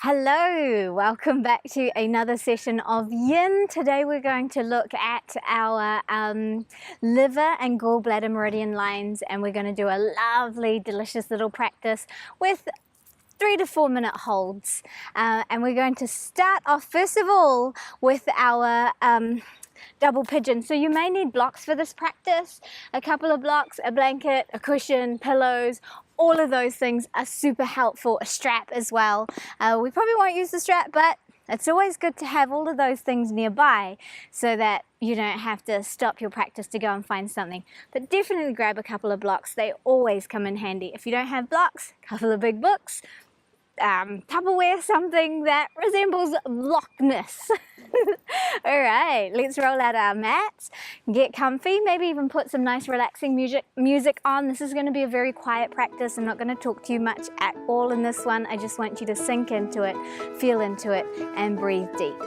Hello, welcome back to another session of Yin. Today we're going to look at our liver and gallbladder meridian lines, and we're going to do a lovely, delicious little practice with 3 to 4 minute holds. And we're going to start off first of all with our double pigeon. So you may need blocks for this practice, a couple of blocks, a blanket, a cushion, pillows. All of those things are super helpful, a strap as well. We probably won't use the strap, but it's always good to have all of those things nearby so that you don't have to stop your practice to go and find something. But definitely grab a couple of blocks. They always come in handy. If you don't have blocks, a couple of big books, Tupperware, something that resembles blockness. All right, let's roll out our mats, get comfy, maybe even put some nice relaxing music on. This is going to be a very quiet practice. I'm not going to talk too much at all in this one. I just want you to sink into it, feel into it, and breathe deep.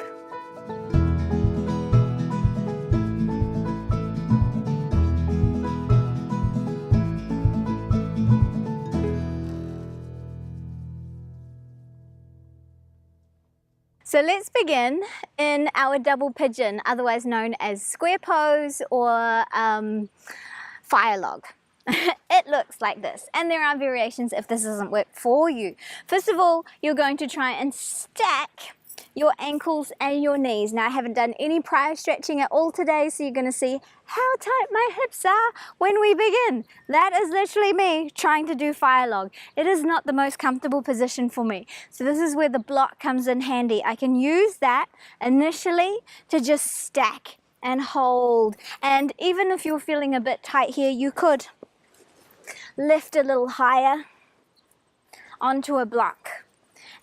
So let's begin in our double pigeon, otherwise known as square pose or fire log. It looks like this, and there are variations if this doesn't work for you. First of all, you're going to try and stack your ankles and your knees. Now, I haven't done any prior stretching at all today, so you're going to see how tight my hips are when we begin. That is literally me trying to do fire log. It is not the most comfortable position for me. So this is where the block comes in handy. I can use that initially to just stack and hold. And even if you're feeling a bit tight here, you could lift a little higher onto a block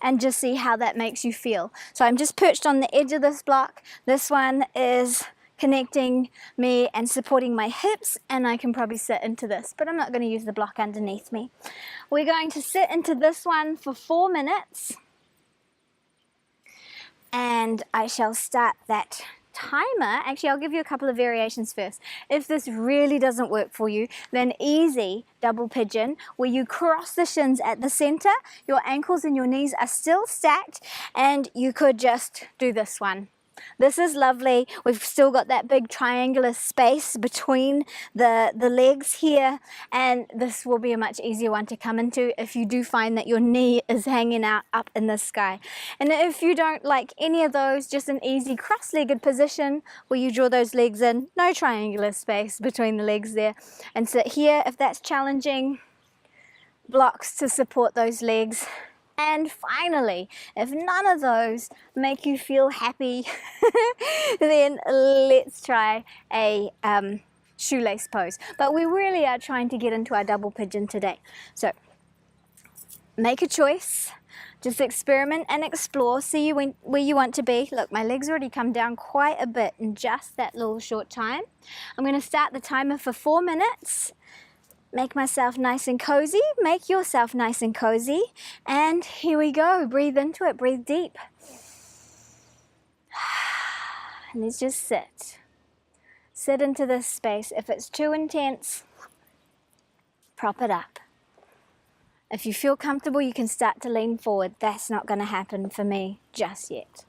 and just see how that makes you feel. So I'm just perched on the edge of this block. This one is connecting me and supporting my hips, and I can probably sit into this, but I'm not going to use the block underneath me. We're going to sit into this one for 4 minutes, and I shall start that timer. Actually, I'll give you a couple of variations first. If this really doesn't work for you, then easy double pigeon, where you cross the shins at the center, your ankles and your knees are still stacked, and you could just do this one. This is lovely. We've still got that big triangular space between the legs here, and this will be a much easier one to come into if you do find that your knee is hanging out up in the sky. And if you don't like any of those, just an easy cross-legged position where you draw those legs in, no triangular space between the legs there, and sit here if that's challenging. Blocks to support those legs. And finally, if none of those make you feel happy, then let's try a shoelace pose. But we really are trying to get into our double pigeon today. So make a choice, just experiment and explore, see where you want to be. Look, my legs already come down quite a bit in just that little short time. I'm going to start the timer for 4 minutes. Make myself nice and cozy, make yourself nice and cozy, and here we go. Breathe into it, breathe deep. And let's just sit. Sit into this space. If it's too intense, prop it up. If you feel comfortable, you can start to lean forward. That's not going to happen for me just yet.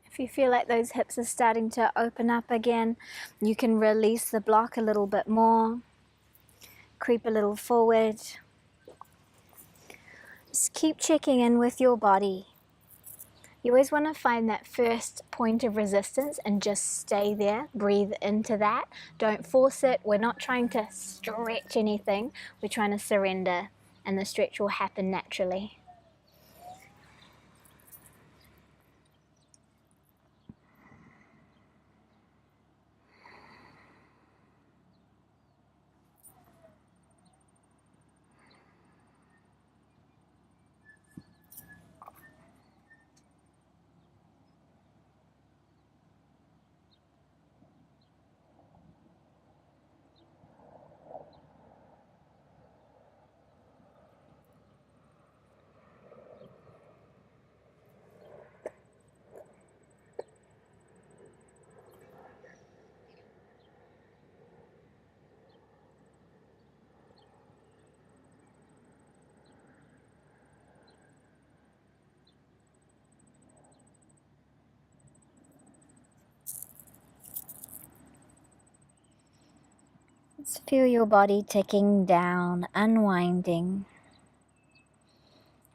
If you feel like those hips are starting to open up again, you can release the block a little bit more. Creep a little forward. Just keep checking in with your body. You always want to find that first point of resistance and just stay there. Breathe into that. Don't force it. We're not trying to stretch anything. We're trying to surrender, and the stretch will happen naturally. Just feel your body ticking down, unwinding,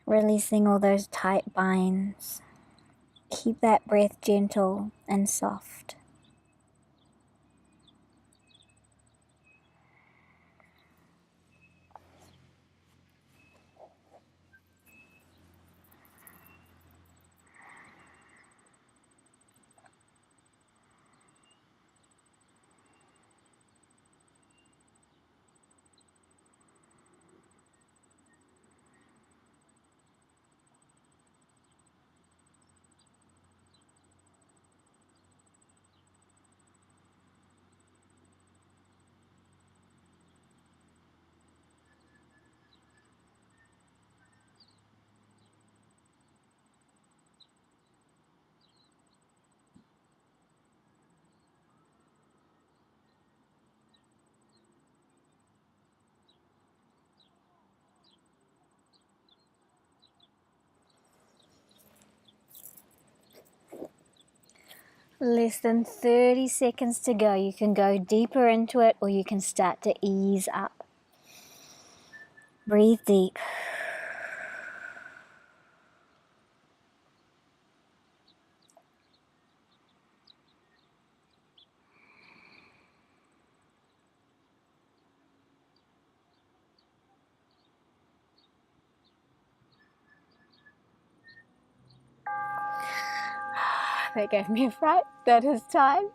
releasing all those tight binds. Keep that breath gentle and soft. Less than 30 seconds to go. You can go deeper into it or you can start to ease up. Breathe deep. That gave me a fright. That is time.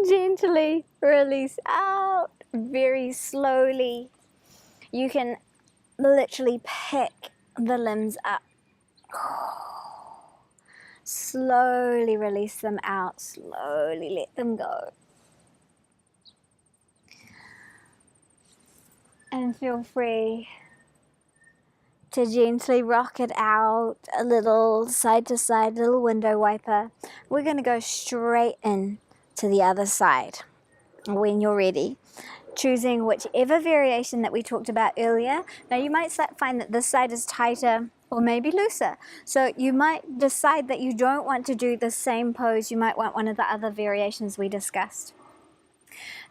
Gently release out, very slowly. You can literally pick the limbs up. Slowly release them out, slowly let them go. And feel free to gently rock it out, a little side to side, little window wiper. We're going to go straight in to the other side when you're ready, choosing whichever variation that we talked about earlier. Now you might find that this side is tighter or maybe looser. So you might decide that you don't want to do the same pose. You might want one of the other variations we discussed.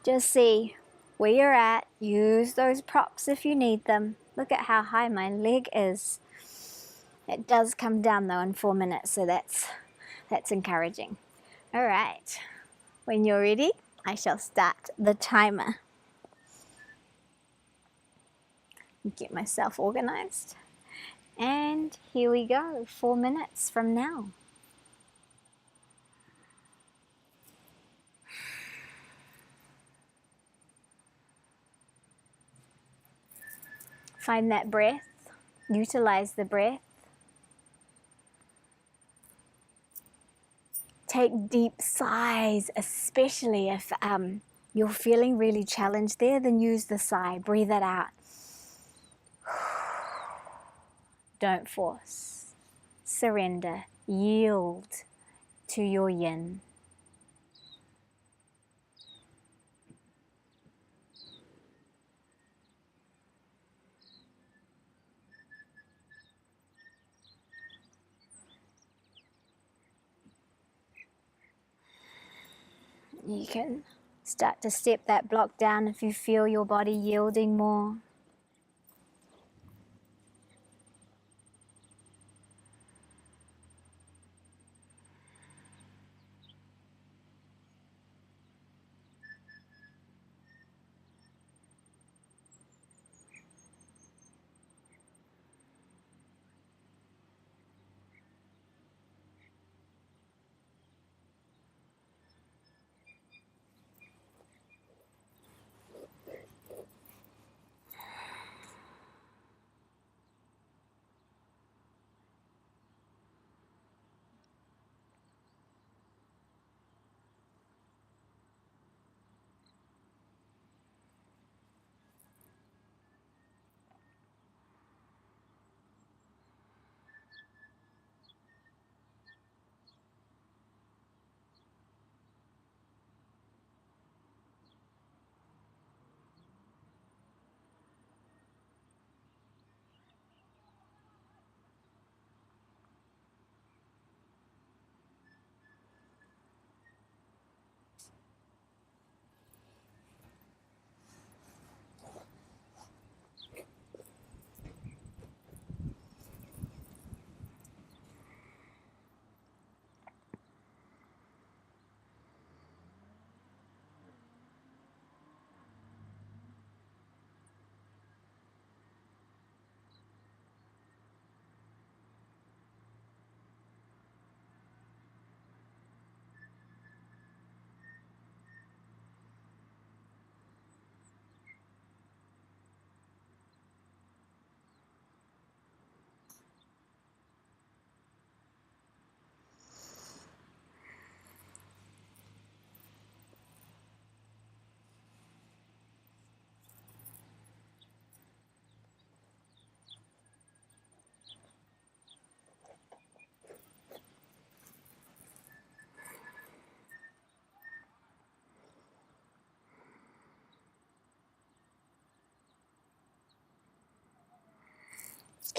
Just see where you're at. Use those props if you need them. Look at how high my leg is. It does come down though in 4 minutes, so that's encouraging. All right, when you're ready, I shall start the timer. Get myself organized. And here we go, 4 minutes from now. Find that breath, utilize the breath. Take deep sighs, especially if you're feeling really challenged there, then use the sigh, breathe it out. Don't force, surrender, yield to your yin. You can start to step that block down if you feel your body yielding more.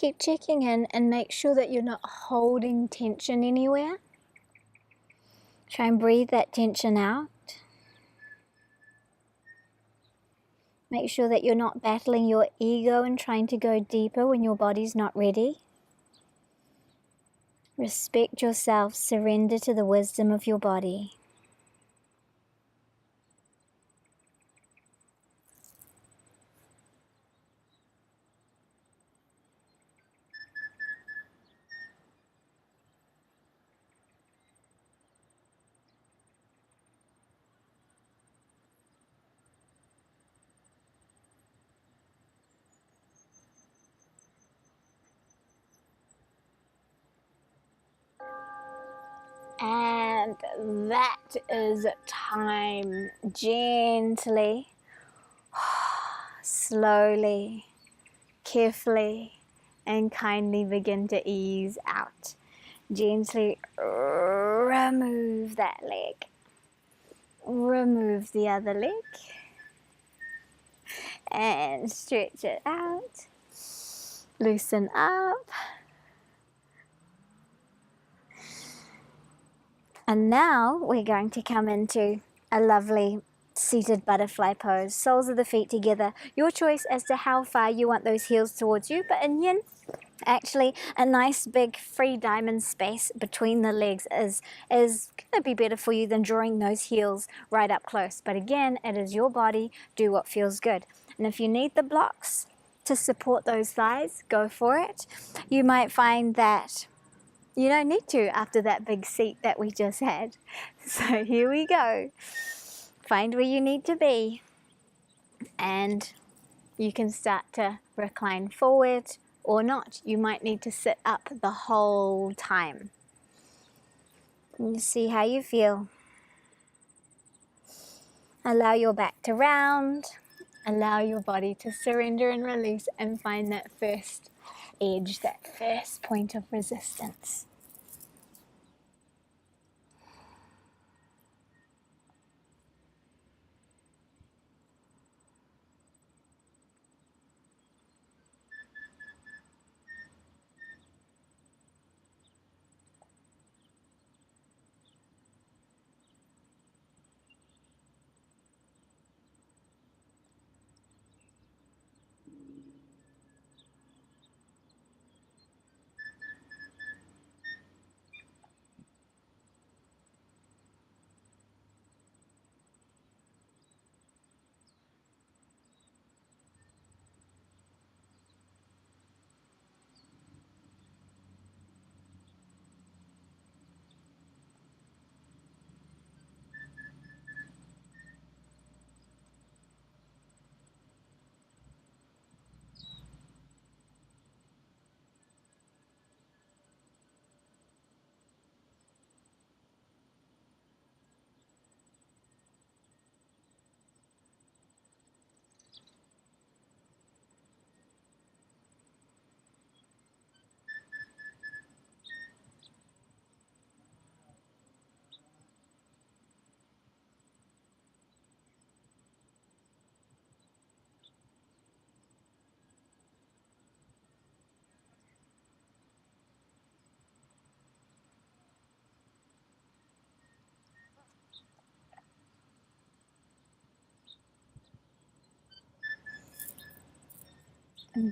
Keep checking in and make sure that you're not holding tension anywhere. Try and breathe that tension out. Make sure that you're not battling your ego and trying to go deeper when your body's not ready. Respect yourself, surrender to the wisdom of your body. And that is time. Gently, slowly, carefully, and kindly begin to ease out. Gently remove that leg. Remove the other leg. And stretch it out. Loosen up. And now we're going to come into a lovely seated butterfly pose. Soles of the feet together. Your choice as to how far you want those heels towards you. But in yin, actually a nice big free diamond space between the legs is going to be better for you than drawing those heels right up close. But again, it is your body. Do what feels good. And if you need the blocks to support those thighs, go for it. You might find that you don't need to after that big seat that we just had. So here we go. Find where you need to be. And you can start to recline forward or not. You might need to sit up the whole time. And you see how you feel. Allow your back to round. Allow your body to surrender and release and find that first edge, that first point of resistance.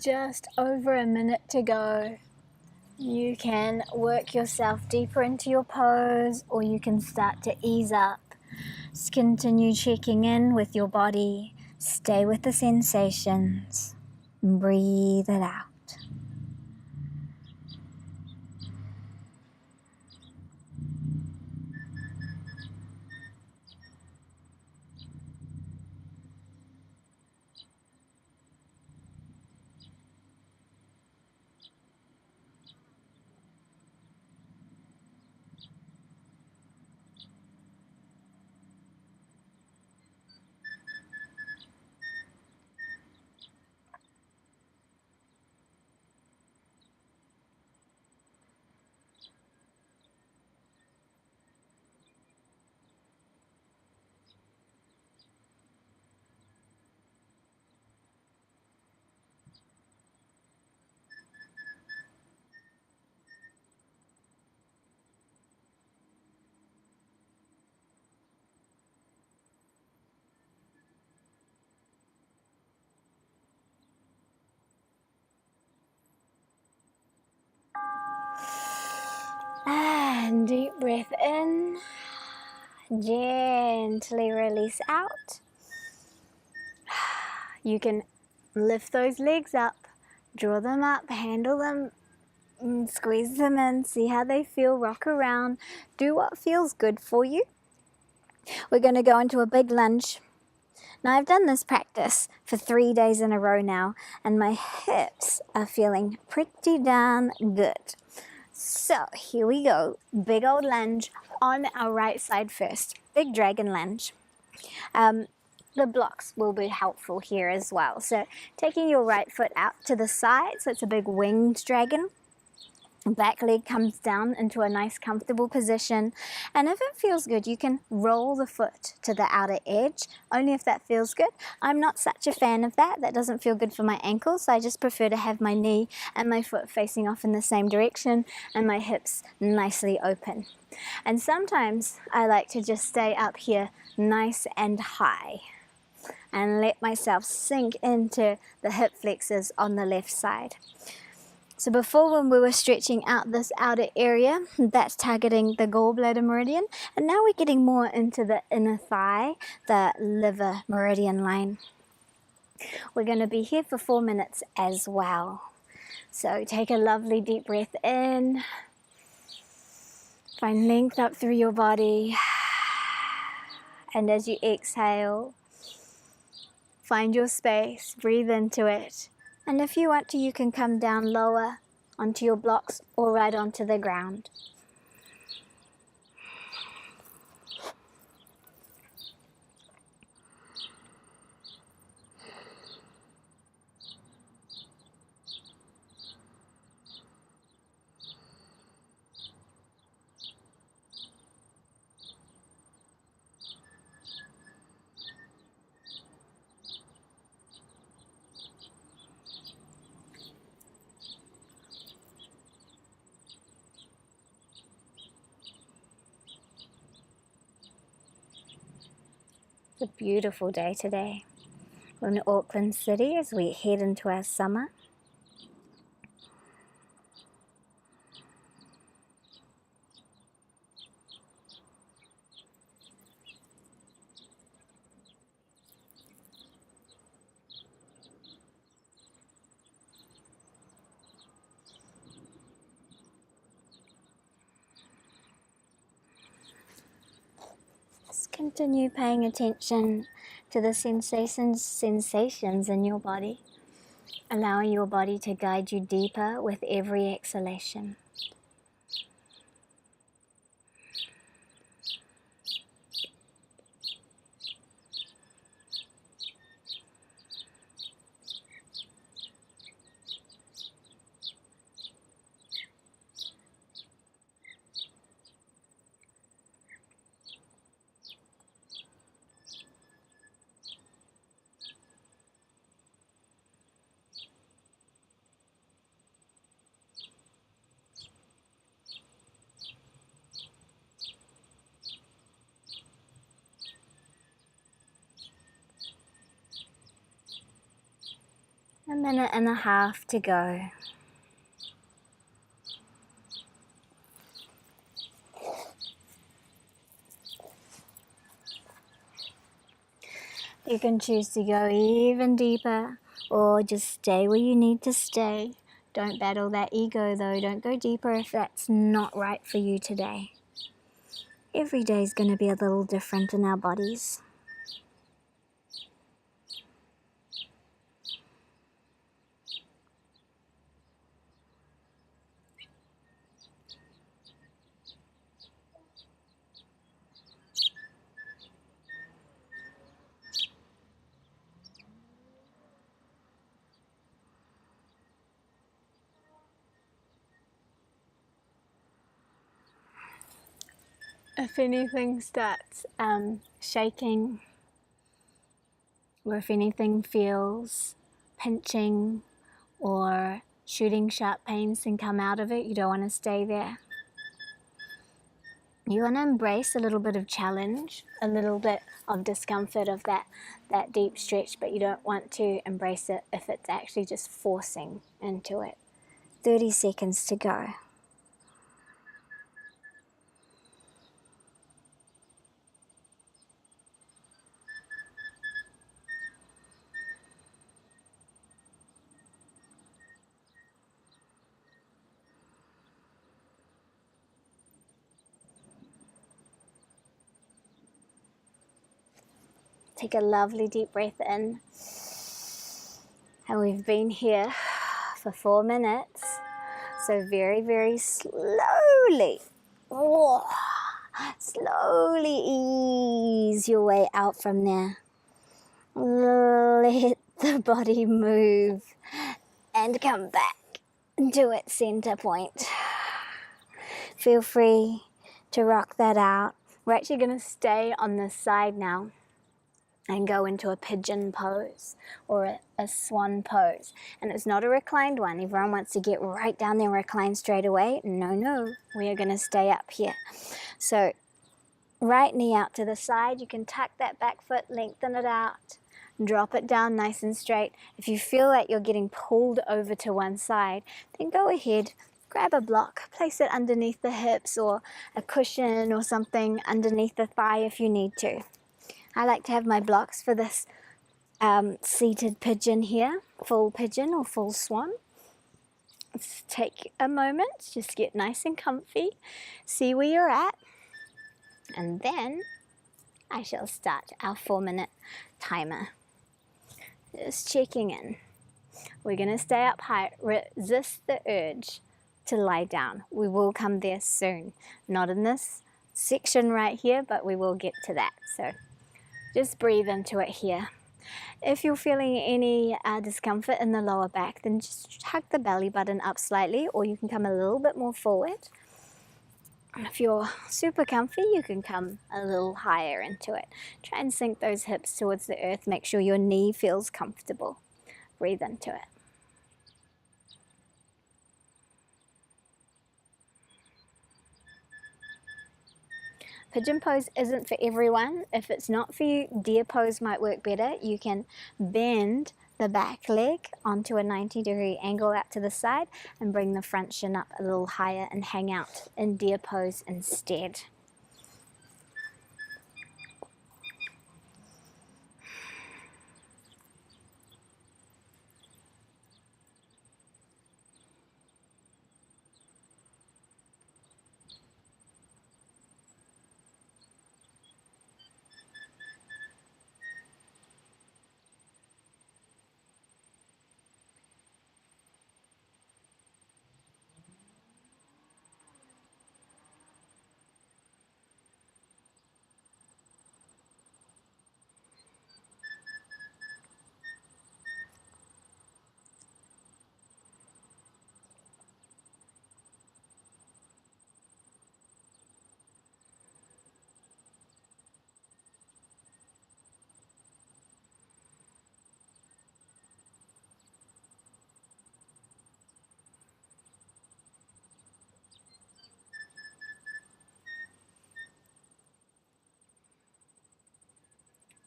Just over a minute to go. You can work yourself deeper into your pose, or you can start to ease up. Just continue checking in with your body. Stay with the sensations. Breathe it out. Gently release out. You can lift those legs up, draw them up, handle them, squeeze them in, see how they feel, rock around, do what feels good for you. We're going to go into a big lunge. Now I've done this practice for 3 days in a row now, and my hips are feeling pretty darn good. So here we go, big old lunge on our right side first, big dragon lunge. The blocks will be helpful here as well. So taking your right foot out to the side, so it's a big winged dragon. Back leg comes down into a nice comfortable position, and if it feels good you can roll the foot to the outer edge, only if that feels good. I'm not such a fan of that. That doesn't feel good for my ankles, so I just prefer to have my knee and my foot facing off in the same direction and my hips nicely open. And sometimes I like to just stay up here nice and high and let myself sink into the hip flexors on the left side. So before, when we were stretching out this outer area, that's targeting the gallbladder meridian, and now we're getting more into the inner thigh, the liver meridian line. We're going to be here for 4 minutes as well. So take a lovely deep breath in, find length up through your body, and as you exhale, find your space, breathe into it. And if you want to, you can come down lower onto your blocks or right onto the ground. It's a beautiful day today. We're in Auckland City as we head into our summer. Just continue paying attention to the sensations in your body, allowing your body to guide you deeper with every exhalation. A minute and a half to go. You can choose to go even deeper or just stay where you need to stay. Don't battle that ego though. Don't go deeper if that's not right for you today. Every day is going to be a little different in our bodies. If anything starts shaking, or if anything feels pinching or shooting sharp pains can come out of it, you don't want to stay there. You want to embrace a little bit of challenge, a little bit of discomfort of that deep stretch, but you don't want to embrace it if it's actually just forcing into it. 30 seconds to go. Take a lovely deep breath in. And we've been here for 4 minutes. So very, very slowly, slowly ease your way out from there. Let the body move and come back to its center point. Feel free to rock that out. We're actually going to stay on this side now and go into a pigeon pose or a swan pose. And it's not a reclined one. Everyone wants to get right down there and recline straight away. No, we are going to stay up here. So right knee out to the side. You can tuck that back foot, lengthen it out, drop it down nice and straight. If you feel like you're getting pulled over to one side, then go ahead, grab a block, place it underneath the hips or a cushion or something underneath the thigh if you need to. I like to have my blocks for this seated pigeon here, full pigeon or full swan. Let's take a moment, just get nice and comfy, see where you're at, and then I shall start our 4-minute timer. Just checking in. We're going to stay up high, resist the urge to lie down. We will come there soon. Not in this section right here, but we will get to that. So just breathe into it here. If you're feeling any discomfort in the lower back, then just hug the belly button up slightly, or you can come a little bit more forward. And if you're super comfy, you can come a little higher into it. Try and sink those hips towards the earth. Make sure your knee feels comfortable. Breathe into it. Pigeon pose isn't for everyone. If it's not for you, deer pose might work better. You can bend the back leg onto a 90-degree angle out to the side and bring the front shin up a little higher and hang out in deer pose instead.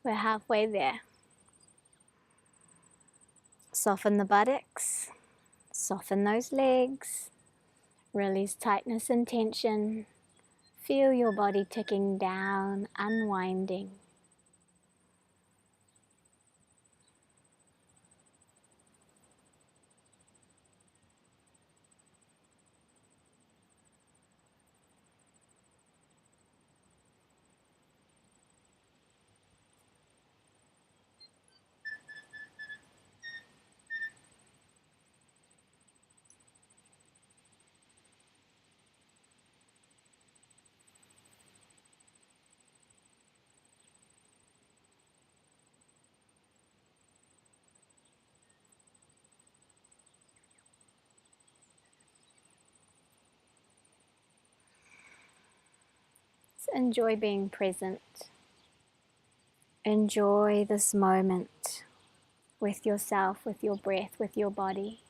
We're halfway there. Soften the buttocks, soften those legs, release tightness and tension. Feel your body ticking down, unwinding. Enjoy being present. Enjoy this moment with yourself, with your breath, with your body.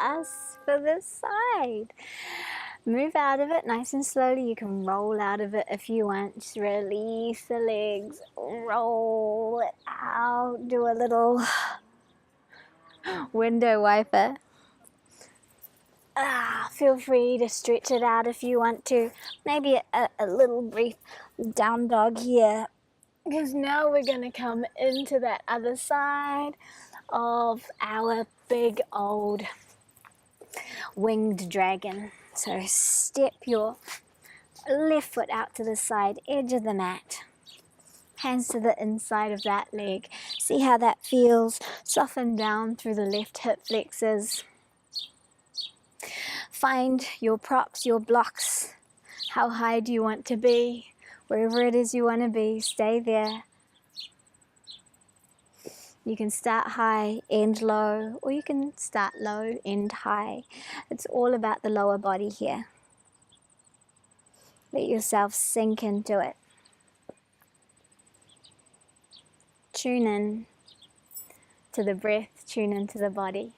us for this side. Move out of it nice and slowly. You can roll out of it if you want. Just release the legs, roll it out, do a little window wiper. Feel free to stretch it out if you want to. Maybe a little brief down dog here, because now we're going to come into that other side of our big old winged dragon. So step your left foot out to the side edge of the mat. Hands to the inside of that leg. See how that feels. Soften down through the left hip flexors. Find your props, your blocks. How high do you want to be? Wherever it is you want to be, stay there. You can start high, end low, or you can start low, end high. It's all about the lower body here. Let yourself sink into it. Tune in to the breath, tune into the body.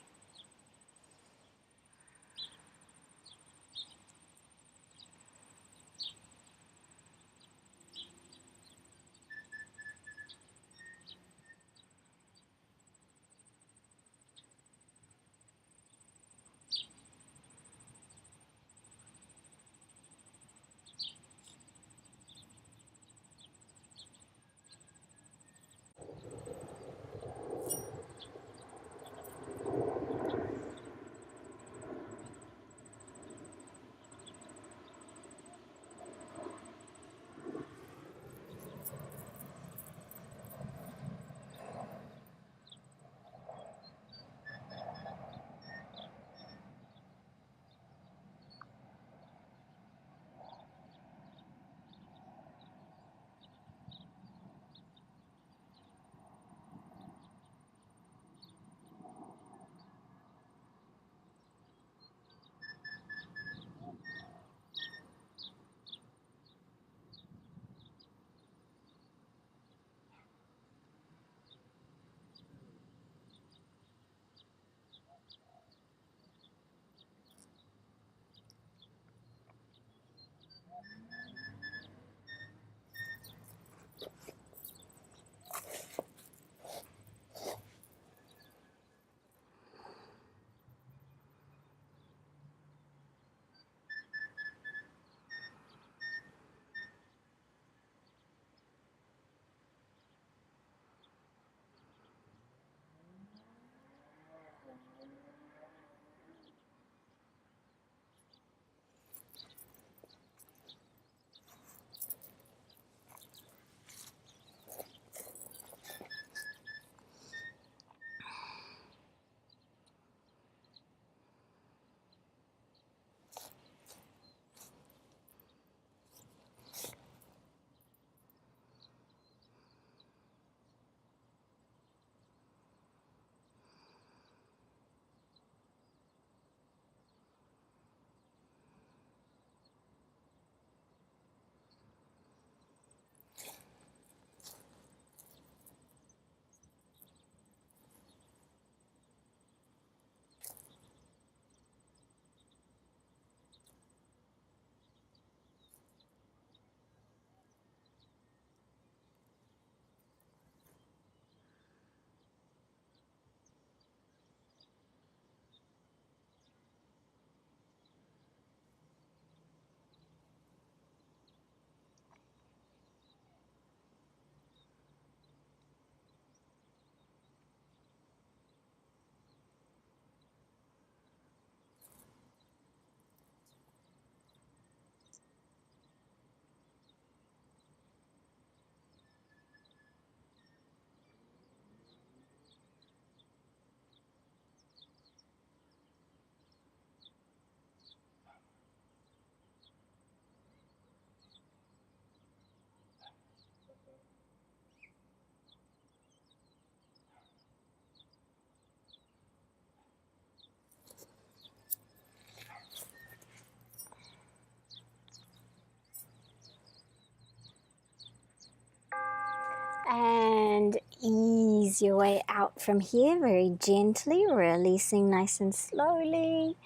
ease your way out from here very gently, releasing nice and slowly.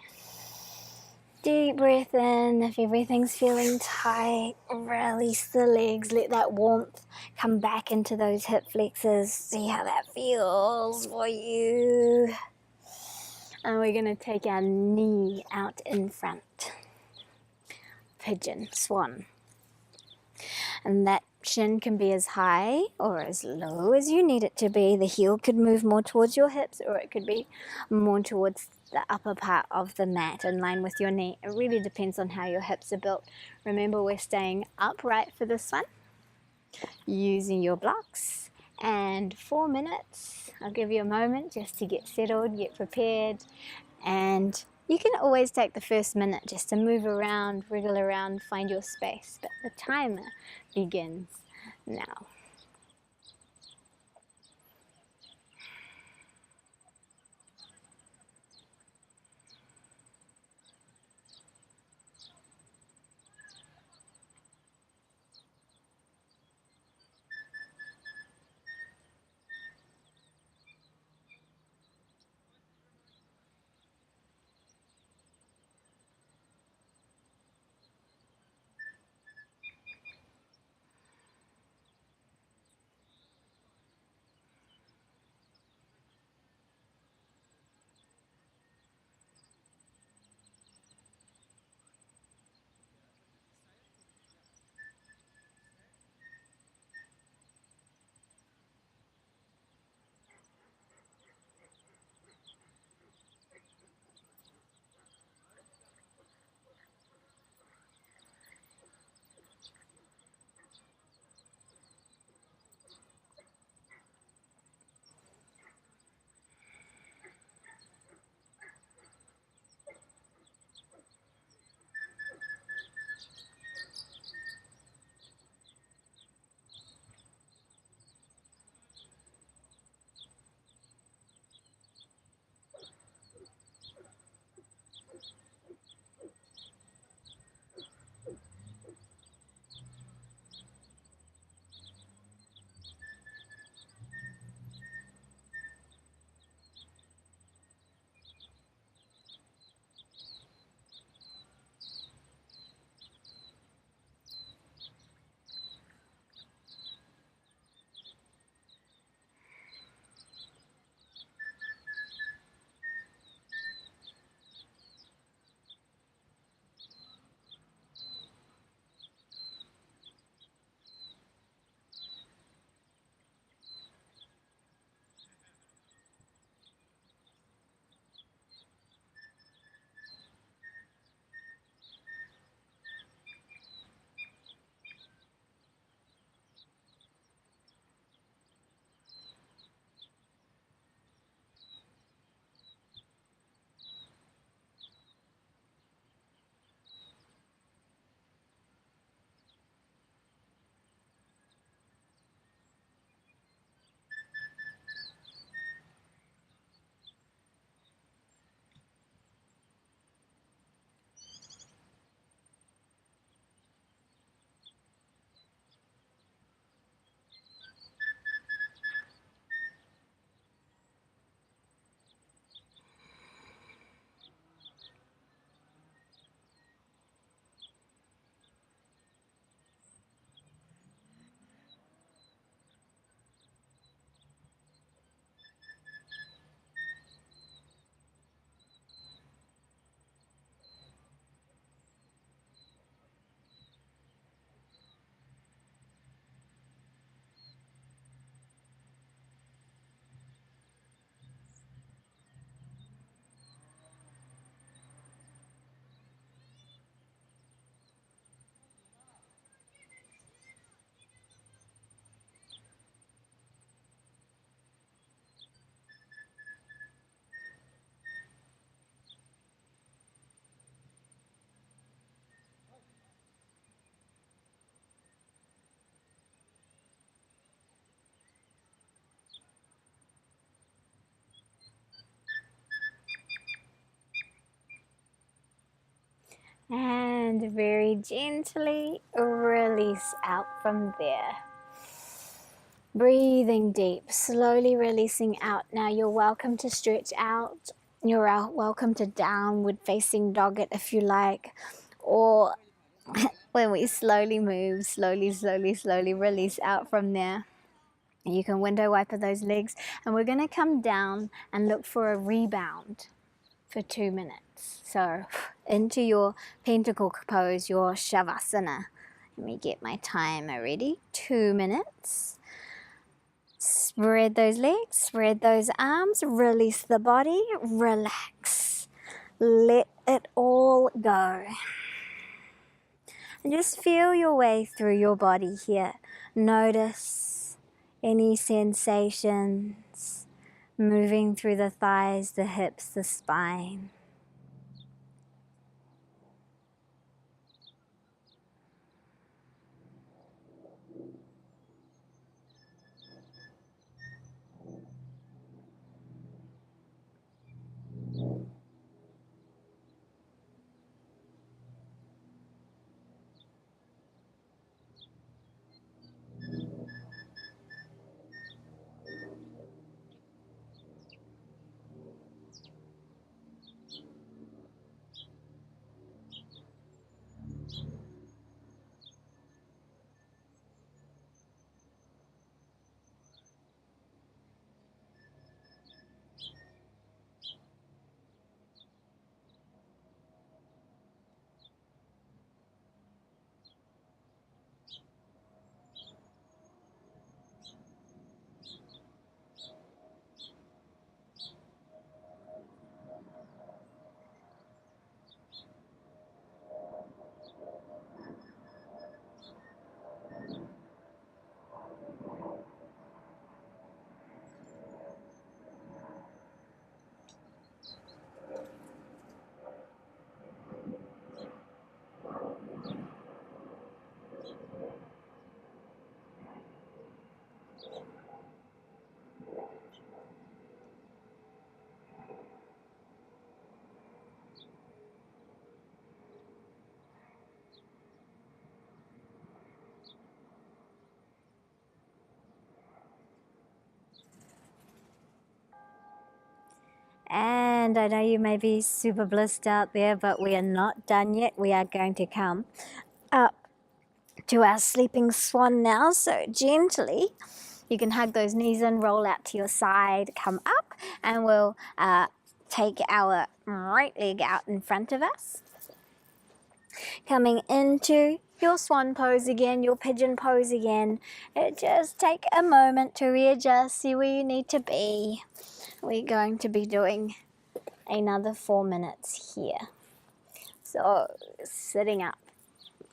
Deep breath in. If everything's feeling tight, release the legs. Let that warmth come back into those hip flexors. See how that feels for you. And we're going to take our knee out in front. Pigeon, swan. And that shin can be as high or as low as you need it to be. The heel could move more towards your hips, or it could be more towards the upper part of the mat in line with your knee. It really depends on how your hips are built. Remember, we're staying upright for this one, using your blocks. And 4 minutes, I'll give you a moment just to get settled, get prepared, and you can always take the first minute just to move around, wriggle around, find your space, but the timer begins now. And very gently release out from there. Breathing deep, slowly releasing out. Now you're welcome to stretch out. You're welcome to downward facing dog it if you like. Or when we slowly move, slowly release out from there. You can window wiper those legs, and we're going to come down and look for a rebound for 2 minutes. So into your pentacle pose, your shavasana. Let me get my timer ready. 2 minutes. Spread those legs, spread those arms, release the body, relax. Let it all go. And just feel your way through your body here. Notice any sensations moving through the thighs, the hips, the spine. And I know you may be super blissed out there, but we are not done yet. We are going to come up to our sleeping swan now. So gently, you can hug those knees in, roll out to your side, come up, and we'll take our right leg out in front of us. Coming into your swan pose again, your pigeon pose again. Just take a moment to readjust, see where you need to be. We're going to be doing another 4 minutes here. So sitting up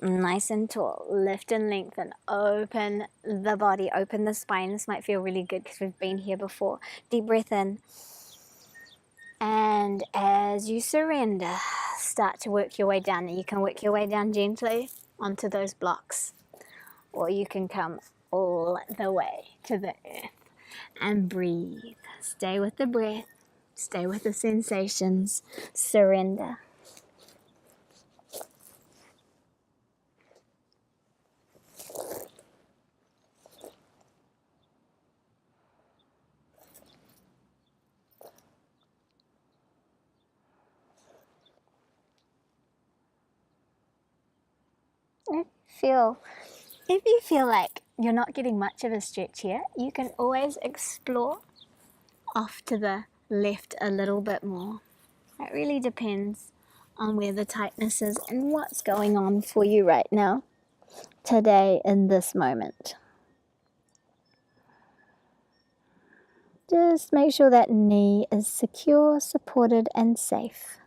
nice and tall, lift and lengthen, open the body, open the spine. This might feel really good because we've been here before. Deep breath in, and as you surrender, start to work your way down. You can work your way down gently onto those blocks, or you can come all the way to the earth and breathe. Stay with the breath. Stay with the sensations. Surrender. If you feel like you're not getting much of a stretch here, you can always explore off to the left a little bit more. It really depends on where the tightness is and what's going on for you right now, today, in this moment. Just make sure that knee is secure, supported, and safe.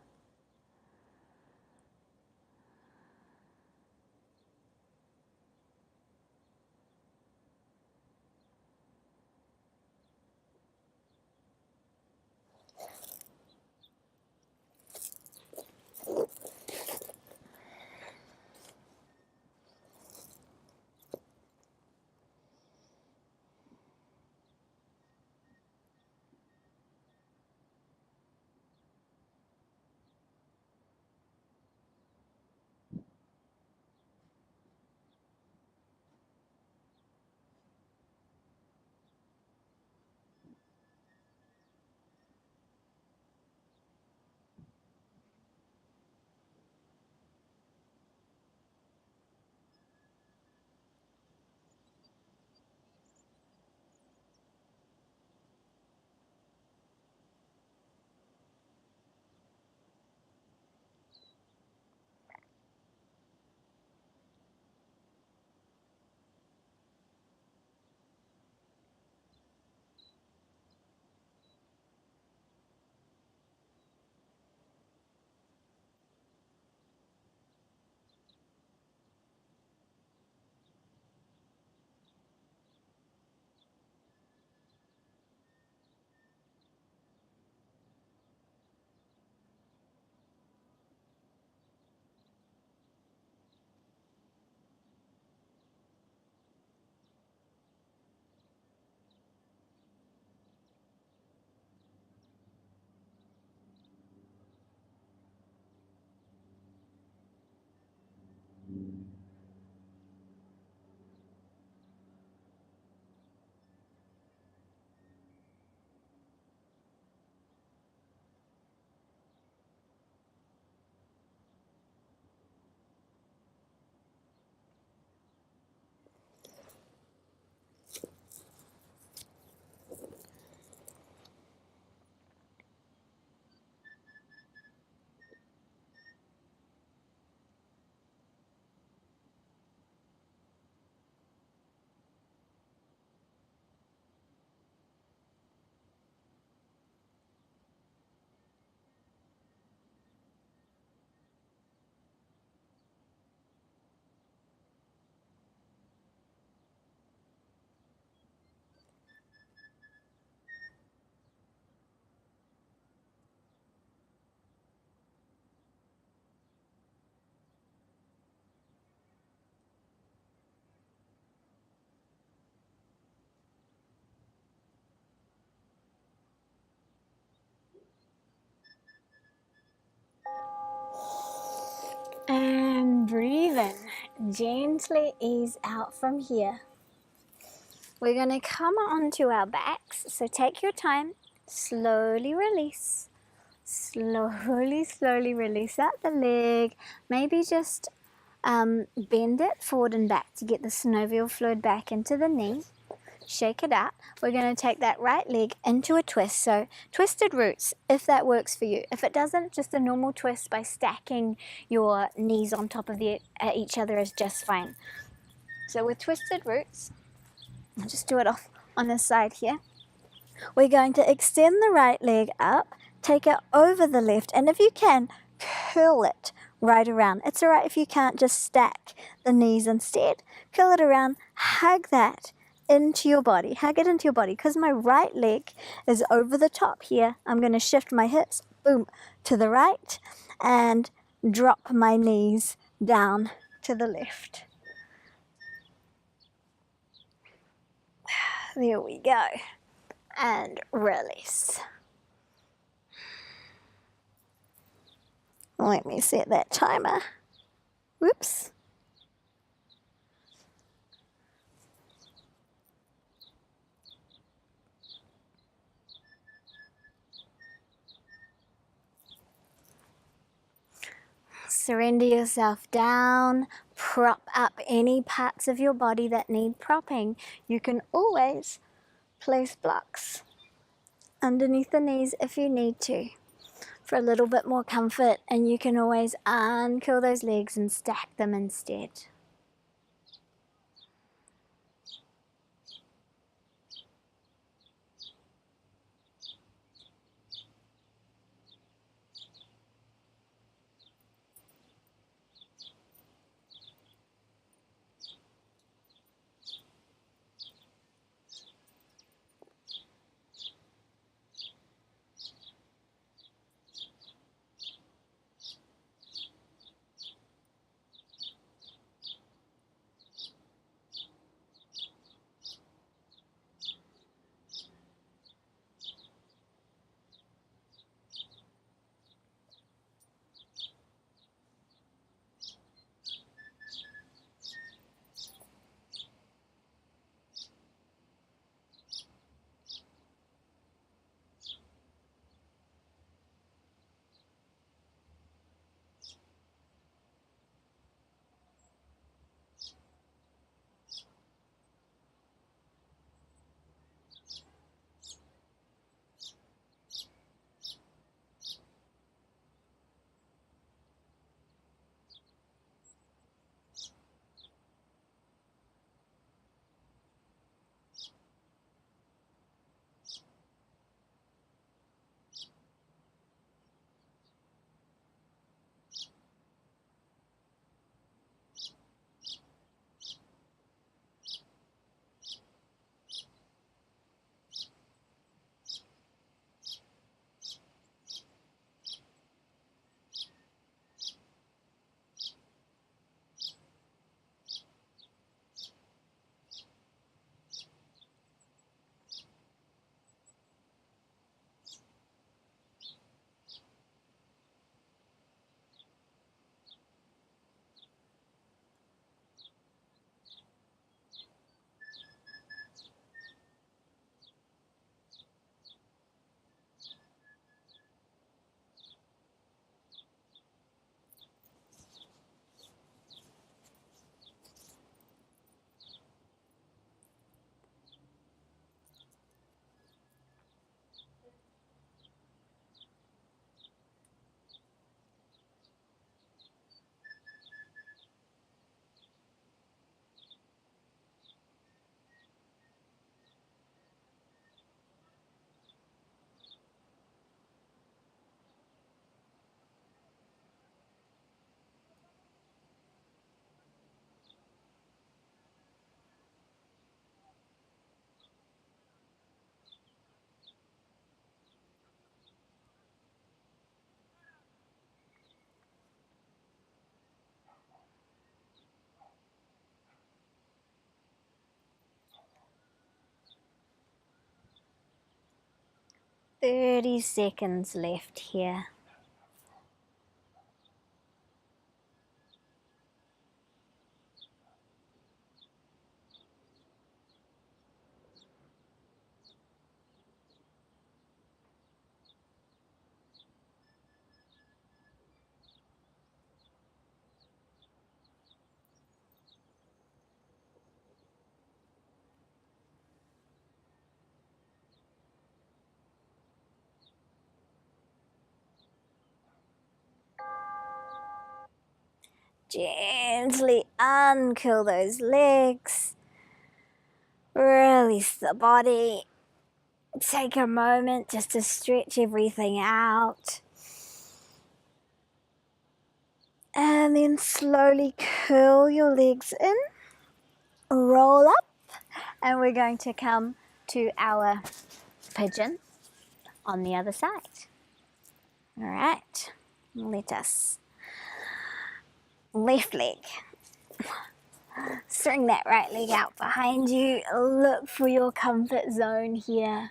And breathe in. Gently ease out from here. We're going to come onto our backs. So take your time. Slowly release. Slowly release out the leg. Maybe just bend it forward and back to get the synovial fluid back into the knee. Shake it out. We're going to take that right leg into a twist. So twisted roots, if that works for you. If it doesn't, just a normal twist by stacking your knees on top of each other is just fine. So with twisted roots, I'll just do it off on this side here. We're going to extend the right leg up, take it over the left, and if you can, curl it right around. It's all right if you can't, just stack the knees instead. Curl it around, hug that into your body. Hug it into your body. Because my right leg is over the top here, I'm going to shift my hips, boom, to the right, and drop my knees down to the left. There we go. And release. Let me set that timer. Whoops. Surrender yourself down. Prop up any parts of your body that need propping. You can always place blocks underneath the knees if you need to for a little bit more comfort, and you can always uncurl those legs and stack them instead. "30 seconds left here." Gently uncurl those legs. Release the body. Take a moment just to stretch everything out. And then slowly curl your legs in. Roll up. And we're going to come to our pigeon on the other side. All right. Let us. Left leg. String that right leg out behind you. Look for your comfort zone here.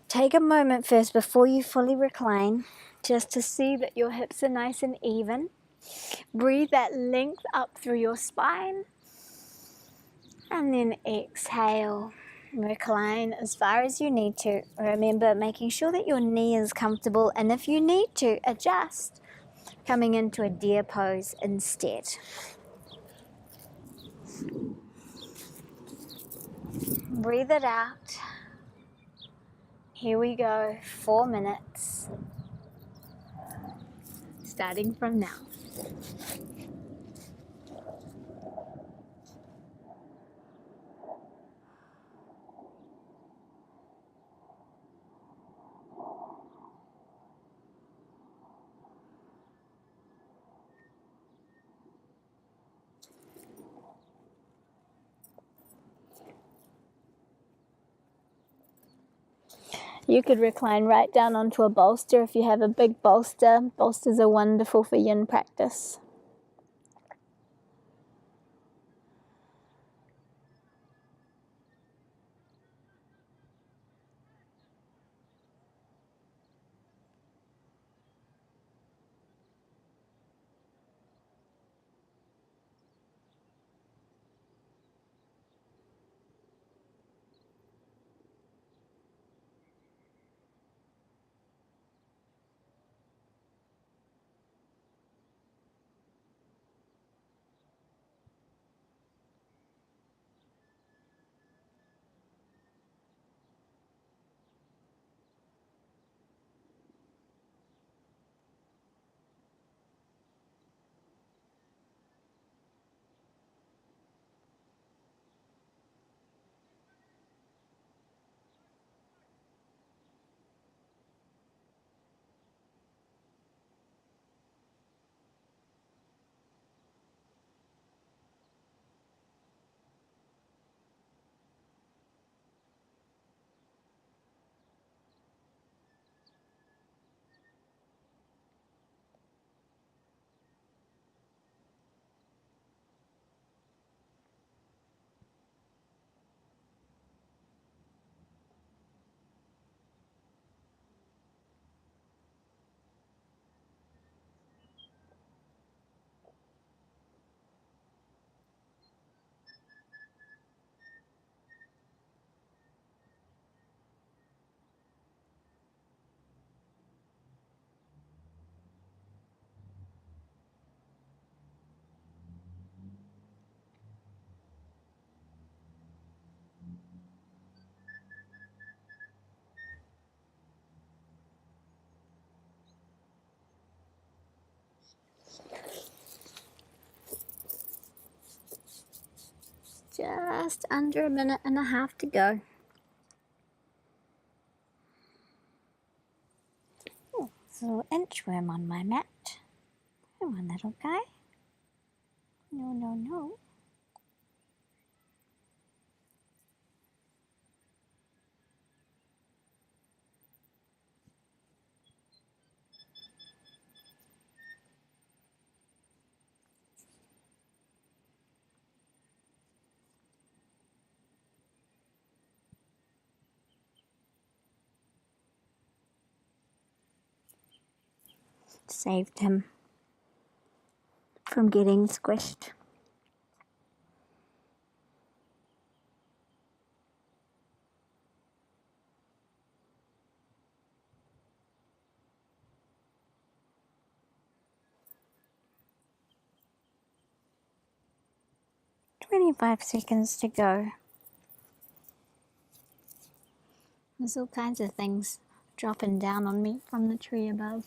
Take a moment first before you fully recline, just to see that your hips are nice and even. Breathe that length up through your spine. And then exhale. Recline as far as you need to. Remember, making sure that your knee is comfortable, and if you need to, adjust. Coming into a deer pose instead. Breathe it out. Here we go, 4 minutes. Starting from now. You could recline right down onto a bolster if you have a big bolster. Bolsters are wonderful for yin practice. Just under 1.5 minutes to go. Oh, there's a little inchworm on my mat. Come on, little guy. No, no, no. Saved him from getting squished. "25 seconds to go." There's all kinds of things dropping down on me from the tree above.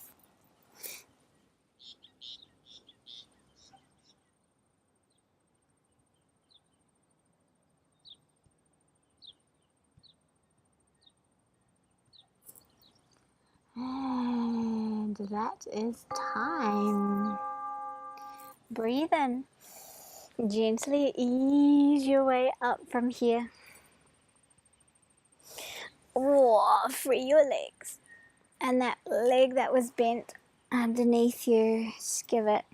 And that is time. Breathe in. Gently ease your way up from here. Oh, free your legs. And that leg that was bent underneath you, just give it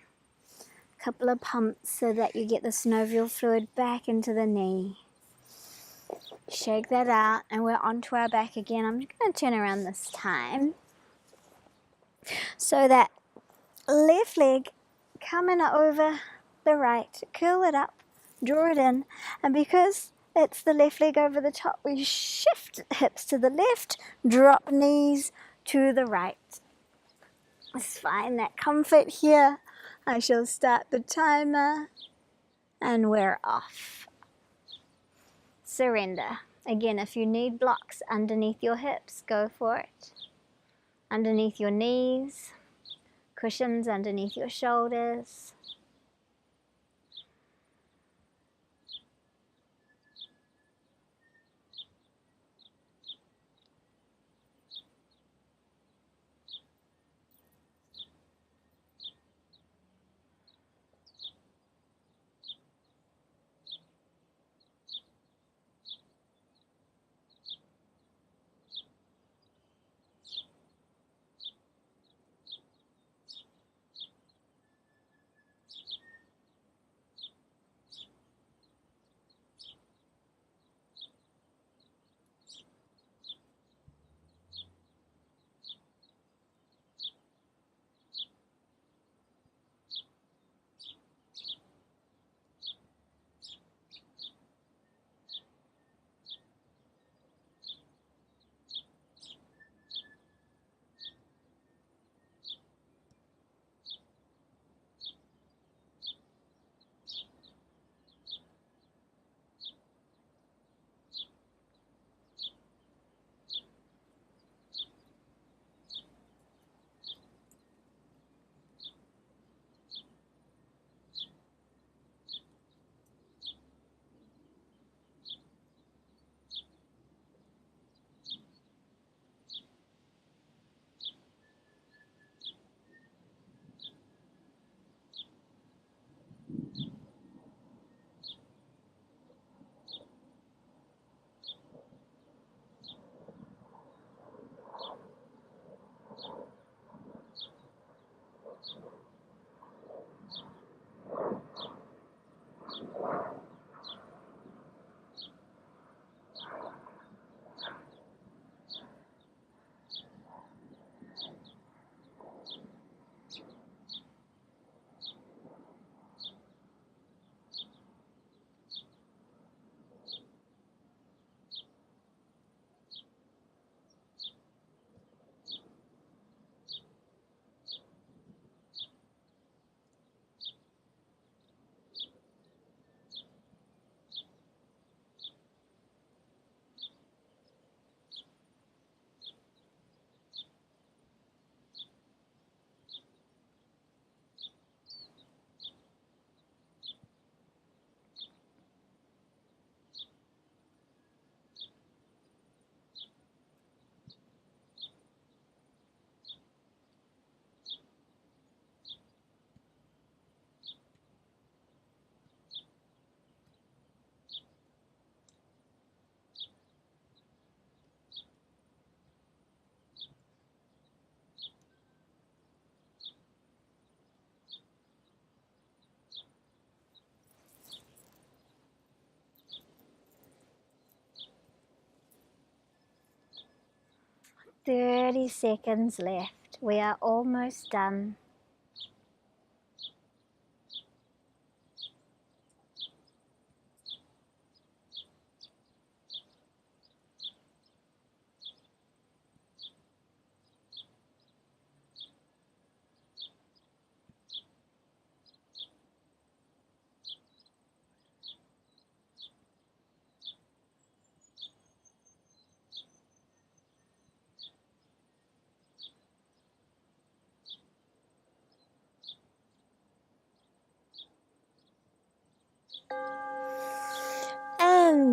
a couple of pumps so that you get the synovial fluid back into the knee. Shake that out and we're onto our back again. I'm just going to turn around this time. So that left leg coming over the right, curl it up, draw it in, and because it's the left leg over the top, we shift hips to the left, drop knees to the right. Let's find that comfort here. I shall start the timer and we're off. Surrender. Again, if you need blocks underneath your hips, go for it. Underneath your knees, cushions underneath your shoulders. "30 seconds left. We are almost done."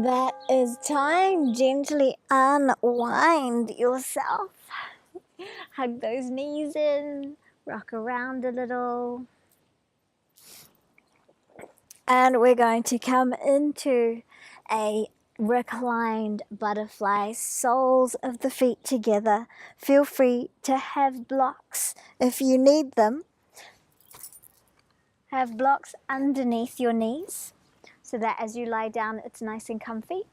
That is time. Gently unwind yourself. Hug those knees in, rock around a little. And we're going to come into a reclined butterfly, soles of the feet together. Feel free to have blocks if you need them. Have blocks underneath your knees so that as you lie down, it's nice and comfy.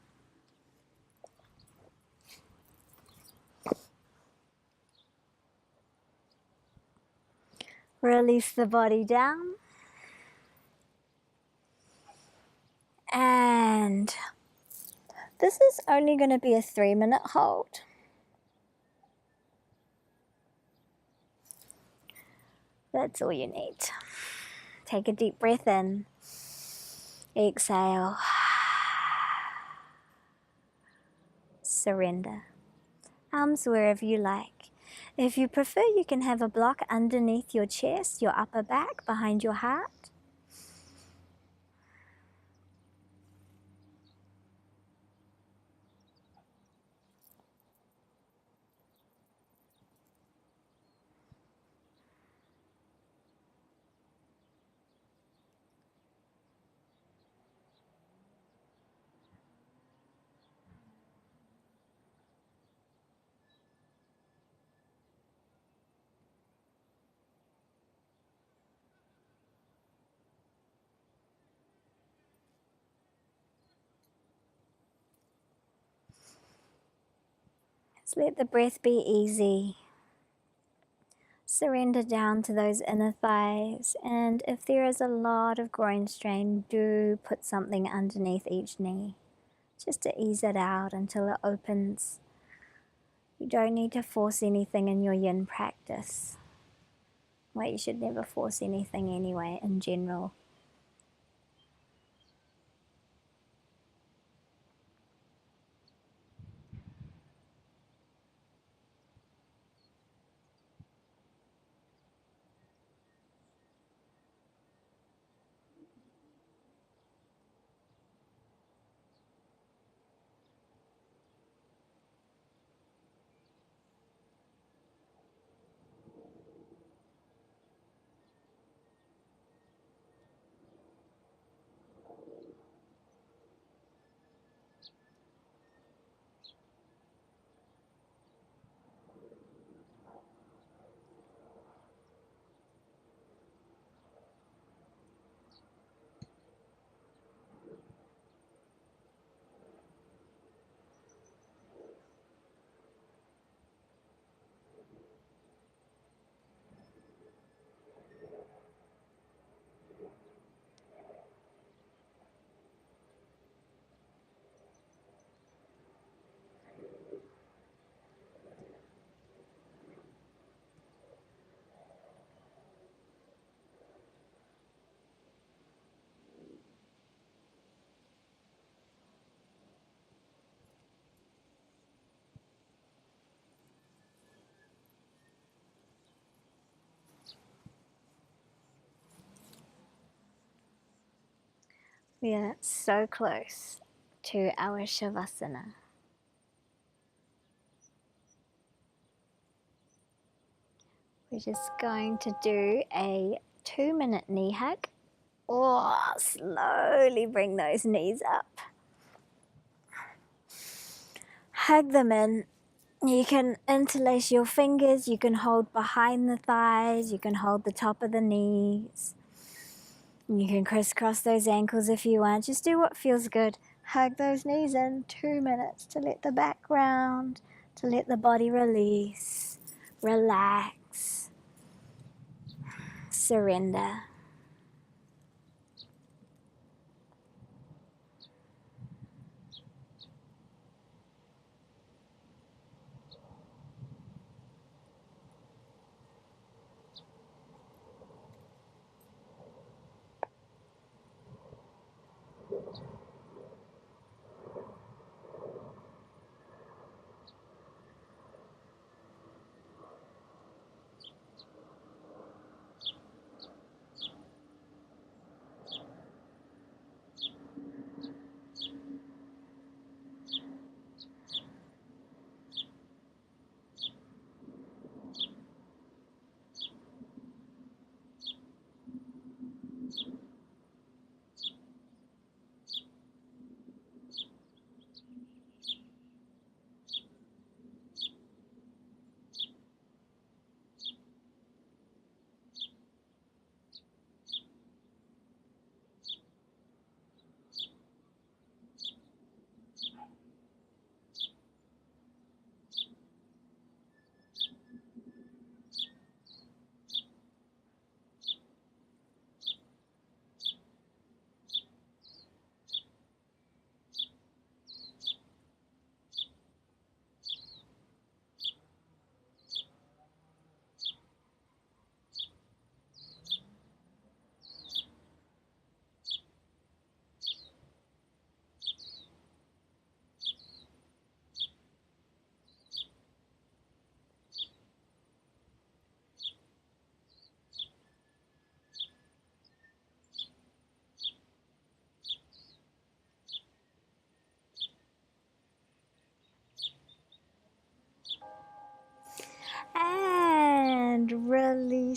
Release the body down. And this is only going to be a 3-minute hold. That's all you need. Take a deep breath in. Exhale. Surrender. Arms wherever you like. If you prefer, you can have a block underneath your chest, your upper back, behind your heart. Just let the breath be easy. Surrender down to those inner thighs, and if there is a lot of groin strain, do put something underneath each knee just to ease it out until it opens. You don't need to force anything in your yin practice. Well, you should never force anything anyway, in general. We are so close to our Shavasana. We're just going to do a 2-minute knee hug. Oh, slowly bring those knees up. Hug them in. You can interlace your fingers, you can hold behind the thighs, you can hold the top of the knees. You can crisscross those ankles if you want. Just do what feels good. Hug those knees in. 2 minutes to let the back round, to let the body release, relax, surrender.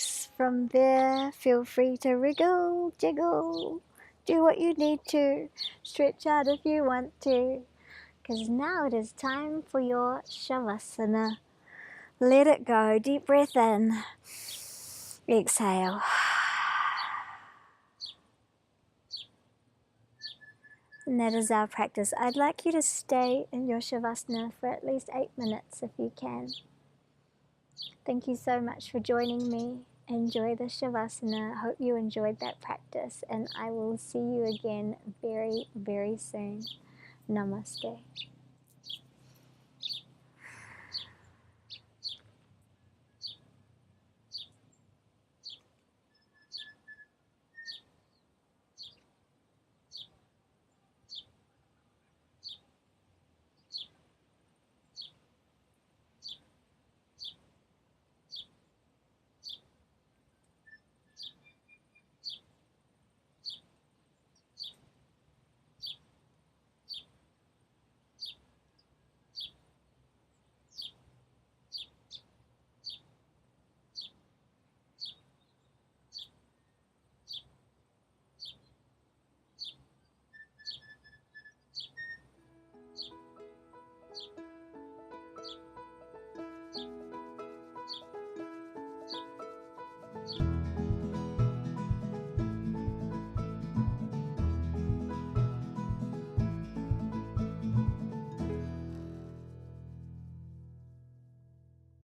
release from there. Feel free to wriggle, jiggle, do what you need to, stretch out if you want to, because now it is time for your Shavasana. Let it go. Deep breath in. Exhale. And that is our practice. I'd like you to stay in your Shavasana for at least 8 minutes if you can. Thank you so much for joining me. Enjoy the Shavasana. Hope you enjoyed that practice, and I will see you again very, very soon. Namaste.